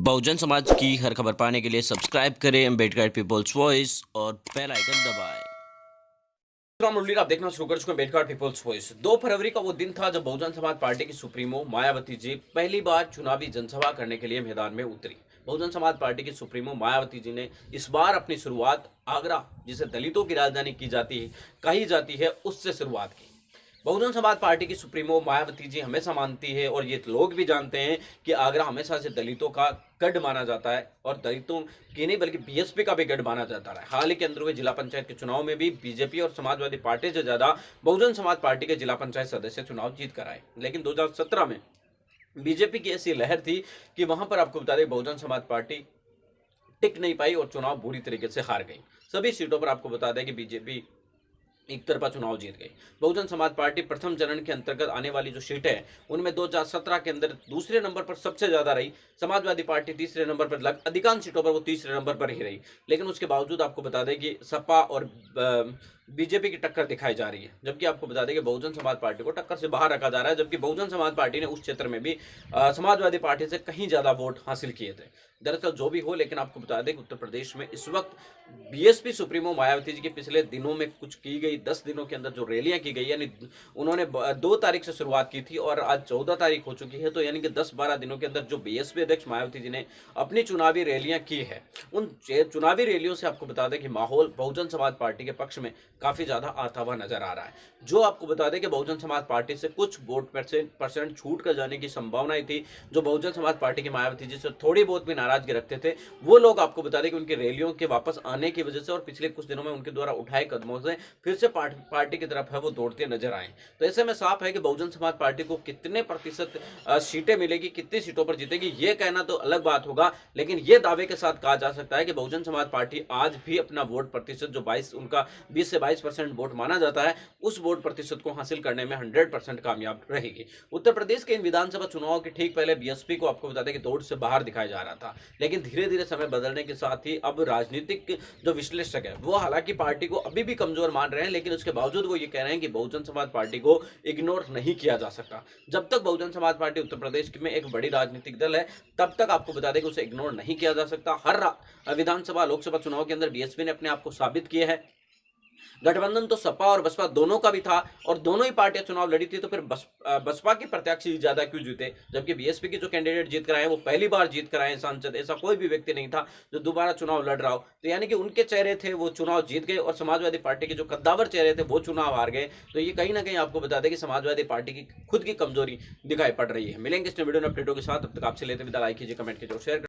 बहुजन समाज की हर खबर पाने के लिए सब्सक्राइब करें अम्बेडकर पीपल्स वॉइस और बेल आइकन दबाएं। मुरली आप देखना शुरू कर चुके हैं अम्बेडकर पीपल्स वॉइस। 2 फरवरी का वो दिन था जब बहुजन समाज पार्टी की सुप्रीमो मायावती जी पहली बार चुनावी जनसभा करने के लिए मैदान में उतरी। बहुजन समाज पार्टी की सुप्रीमो मायावती जी ने इस बार अपनी शुरुआत आगरा, जिसे दलितों की राजधानी कही जाती है, उससे शुरुआत की। बहुजन समाज पार्टी की सुप्रीमो मायावती जी हमेशा मानती है, और ये लोग भी जानते हैं, कि आगरा हमेशा से दलितों का गढ़ माना जाता है, और दलितों की नहीं बल्कि बीएसपी का भी गढ़ माना जाता है। हाल ही के अंदर हुए जिला पंचायत के चुनाव में भी बीजेपी और समाजवादी पार्टी से ज्यादा बहुजन समाज पार्टी के जिला पंचायत सदस्य चुनाव जीत कर आए। लेकिन 2017 में बीजेपी की ऐसी लहर थी कि वहां पर आपको बता दें बहुजन समाज पार्टी टिक नहीं पाई और चुनाव बुरी तरीके से हार गई। सभी सीटों पर आपको बता दें कि बीजेपी एक तरफा चुनाव जीत गई। बहुजन समाज पार्टी प्रथम चरण के अंतर्गत आने वाली जो सीटें हैं उनमें 2017 के अंदर दूसरे नंबर पर सबसे ज्यादा रही। समाजवादी पार्टी तीसरे नंबर पर, अधिकांश सीटों पर वो तीसरे नंबर पर ही रही। लेकिन उसके बावजूद आपको बता दें कि सपा और बीजेपी की टक्कर दिखाई जा रही है, जबकि आपको बता दें कि बहुजन समाज पार्टी को टक्कर से बाहर रखा जा रहा है। जबकि बहुजन समाज पार्टी ने उस क्षेत्र में भी समाजवादी पार्टी से कहीं ज्यादा वोट हासिल किए थे। दरअसल जो भी हो, लेकिन आपको बता दें कि उत्तर प्रदेश में इस वक्त बीएसपी सुप्रीमो मायावती जी के पिछले दिनों में कुछ की गई 10 दिनों के अंदर जो रैलियां की गई, यानी उन्होंने 2 तारीख से शुरुआत की थी और आज 14 तारीख हो चुकी है, तो यानी कि 10-12 दिनों के अंदर जो बीएसपी अध्यक्ष मायावती जी ने अपनी चुनावी रैलियां की है, उन चुनावी रैलियों से आपको बता दें कि माहौल बहुजन समाज पार्टी के पक्ष में काफी ज्यादा आता हुआ नजर आ रहा है। जो आपको बता दें कि बहुजन समाज पार्टी से कुछ वोट परसेंट छूट कर जाने की संभावनाएं थी, जो बहुजन समाज पार्टी की मायावती जी से थोड़ी बहुत भी नाराजगी रखते थे, वो लोग आपको बता दें कि उनकी रैलियों के वापस आने की वजह से और पिछले कुछ दिनों में उनके द्वारा उठाए कदमों से फिर से पार्टी की तरफ है वो दौड़ते नजर आए। तो ऐसे में साफ है कि बहुजन समाज पार्टी को कितने प्रतिशत सीटें मिलेगी, कितनी सीटों पर जीतेगी, ये कहना तो अलग बात होगा। लेकिन ये दावे के साथ कहा जा सकता है कि बहुजन समाज पार्टी आज भी अपना वोट प्रतिशत जो 20 से 22% वोट माना जाता है, उस वोट प्रतिशत को हासिल करने में 100% कामयाब रहेगी। उत्तर प्रदेश के इन विधानसभा चुनाव के ठीक पहले बीएसपी को आपको बता दें कि दौड़ से बाहर दिखाया जा रहा था। लेकिन धीरे धीरे समय बदलने के साथ ही अब राजनीतिक जो विश्लेषक है वो हालांकि पार्टी को अभी भी कमजोर मान रहे हैं, लेकिन उसके बावजूद वो ये कह रहे हैं कि बहुजन समाज पार्टी को इग्नोर नहीं किया जा सकता। जब तक बहुजन समाज पार्टी उत्तर प्रदेश में एक बड़ी राजनीतिक दल है, तब तक आपको बता दें कि उसे इग्नोर नहीं किया जा सकता। हर विधानसभा लोकसभा चुनाव के अंदर बीएसपी ने अपने आप को साबित किया है। गठबंधन तो सपा और बसपा दोनों का भी था, और दोनों ही पार्टियां चुनाव लड़ी थी, तो फिर बसपा के प्रत्याशी ज्यादा क्यों जीते, जबकि बीएसपी के जो कैंडिडेट जीत कर आए वो पहली बार जीत कर आए सांसद। ऐसा कोई भी व्यक्ति नहीं था जो दोबारा चुनाव लड़ रहा हो। तो यानी कि उनके चेहरे थे वो चुनाव जीत गए, और समाजवादी पार्टी के जो कद्दावर चेहरे थे वो चुनाव हार गए। तो ये कहीं ना कहीं आपको बता दें कि समाजवादी पार्टी की खुद की कमजोरी दिखाई पड़ रही है। मिलेंगे इस वीडियो में अपडेटों के साथ, तब तक आपसे लेते विदा। लाइक कीजिए, कमेंट कीजिए और शेयर